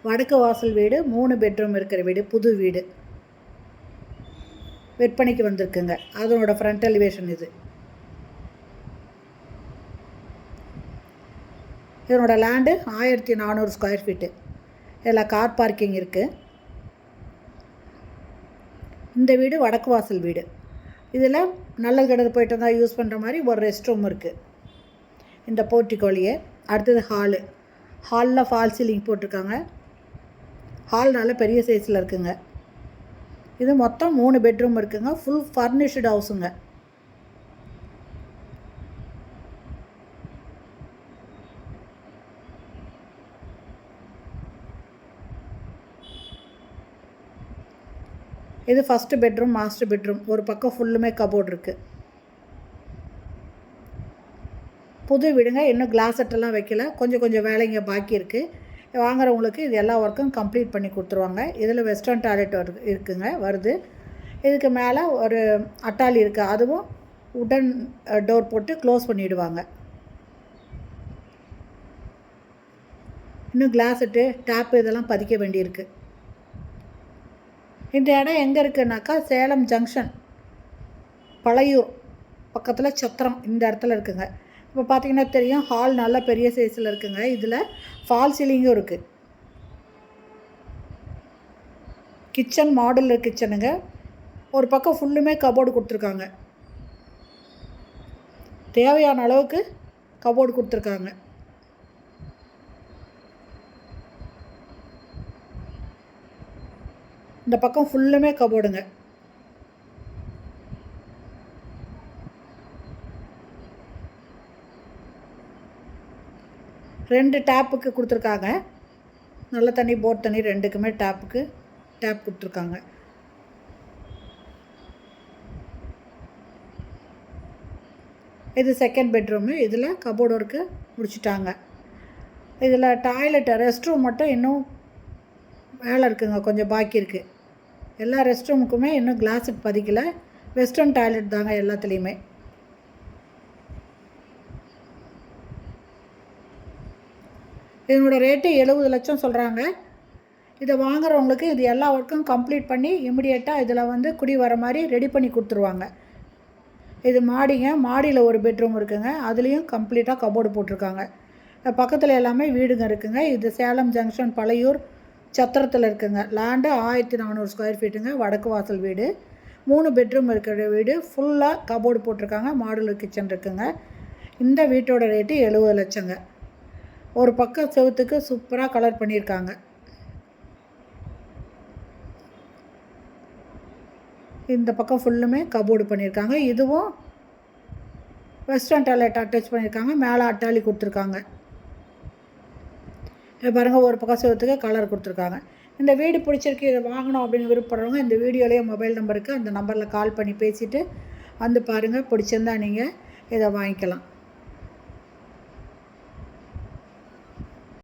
வடக்கு வாசல் வீடு, 3 பெட்ரூம் இருக்கிற வீடு, புது வீடு விற்பனைக்கு வந்திருக்குங்க. அதனோட ஃப்ரண்ட் எலிவேஷன் இது. இதனோட லேண்டு 1400 ஸ்கொயர் ஃபீட்டு. இதில் கார் பார்க்கிங் இருக்குது. இந்த வீடு வடக்கு வாசல் வீடு. இதில் நல்ல கிடது போய்ட்டு வந்தால் யூஸ் பண்ணுற மாதிரி ஒரு ரெஸ்ட் ரூம் இருக்குது இந்த போர்ட்டிகோலியே. அடுத்தது ஹாலில் ஃபால் சீலிங் போட்டிருக்காங்க. ஹால் நல்ல பெரிய சைஸில் இருக்குங்க. இது மொத்தம் 3 பெட்ரூம் இருக்குங்க. ஃபுல் ஃபர்னிஷ்டு ஹவுஸுங்க. இது ஃபஸ்ட்டு பெட்ரூம், மாஸ்டர் பெட்ரூம். ஒரு பக்கம் ஃபுல்லுமே கபோர்டு இருக்குது. புது வீடுங்க. இன்னும் கிளாஸ் செட்டெல்லாம் வைக்கல. கொஞ்சம் வேலைங்க பாக்கி இருக்குது. வாங்குறவங்களுக்கு இது எல்லா ஒர்க்கும் கம்ப்ளீட் பண்ணி கொடுத்துருவாங்க. இதில் வெஸ்டர்ன் டாய்லெட் இருக்குங்க வருது. இதுக்கு மேலே ஒரு அட்டாலி இருக்குது. அதுவும் உடன் டோர் போட்டு க்ளோஸ் பண்ணிவிடுவாங்க. இன்னும் கிளாஸ் செட்டு, டேப்பு இதெல்லாம் பதிக்க வேண்டியிருக்கு. இந்த இடம் எங்கே இருக்குன்னாக்கா சேலம் ஜங்ஷன், பழையூர் பக்கத்தில் சத்திரம் இந்த இடத்துல இருக்குங்க. இப்போ பார்த்தீங்கன்னா தெரியும், ஹால் நல்ல பெரிய சைஸில் இருக்குங்க. இதில் ஃபால் சீலிங்கும் இருக்குது. கிச்சன் மாடுலர் கிச்சனுங்க. ஒரு பக்கம் ஃபுல்லுமே கபோர்டு கொடுத்துருக்காங்க. தேவையான அளவுக்கு கபோர்டு கொடுத்துருக்காங்க. இந்த பக்கம் ஃபுல்லுமே கபோர்டுங்க. ரெண்டு டேப்புக்கு கொடுத்துருக்காங்க. நல்ல தண்ணி, போர் தண்ணி ரெண்டுக்குமே டேப் கொடுத்துருக்காங்க. இது செகண்ட் பெட்ரூமு. இதில் கபோர்டு ஒர்க்கு முடிச்சுட்டாங்க. இதில் டாய்லெட்டு, ரெஸ்ட் ரூம் மட்டும் இன்னும் வேலை இருக்குங்க, கொஞ்சம் பாக்கி இருக்குது. எல்லா ரெஸ்ட் ரூமுக்குமே இன்னும் கிளாஸ் செட் பதிக்கலை. வெஸ்டர்ன் டாய்லெட் தாங்க எல்லாத்துலேயுமே. இதனோட ரேட்டு 70 லட்சம் சொல்கிறாங்க. இதை வாங்குறவங்களுக்கு இது எல்லா ஒர்க்கும் கம்ப்ளீட் பண்ணி இமிடியேட்டாக இதில் குடி வர மாதிரி ரெடி பண்ணி கொடுத்துருவாங்க. இது மாடிங்க. மாடியில் ஒரு பெட்ரூம் இருக்குங்க. அதுலேயும் கம்ப்ளீட்டாக கபோர்டு போட்டிருக்காங்க. பக்கத்தில் எல்லாமே வீடுங்க இருக்குங்க. இது சேலம் ஜங்ஷன், பழையூர் சத்திரத்தில் இருக்குங்க. லேண்டு 1400 ஸ்கொயர் ஃபீட்டுங்க. வடக்கு வாசல் வீடு, 3 பெட்ரூம் இருக்கிற வீடு. ஃபுல்லாக கபோர்டு போட்டிருக்காங்க. மாடுலர் கிச்சன் இருக்குங்க. இந்த வீட்டோட ரேட்டு 70 லட்சங்க. ஒரு பக்கம் செவுத்துக்கு சூப்பராக கலர் பண்ணியிருக்காங்க. இந்த பக்கம் ஃபுல்லுமே கபோர்டு பண்ணியிருக்காங்க. இதுவும் வெஸ்டர்ன் டாய்லெட் அட்டாச் பண்ணியிருக்காங்க. மேலே அட்டாலி கொடுத்துருக்காங்க. பாருங்கள், ஒரு பக்கம் செவத்துக்கு கலர் கொடுத்துருக்காங்க. இந்த வீடு பிடிச்சிருக்கு, இதை வாங்கணும் அப்படின்னு விருப்பப்படுறவங்க இந்த வீடியோலேயே மொபைல் நம்பருக்கு அந்த நம்பரில் கால் பண்ணி பேசிவிட்டு வந்து பாருங்கள். பிடிச்சிருந்தா நீங்கள் இதை வாங்கிக்கலாம்.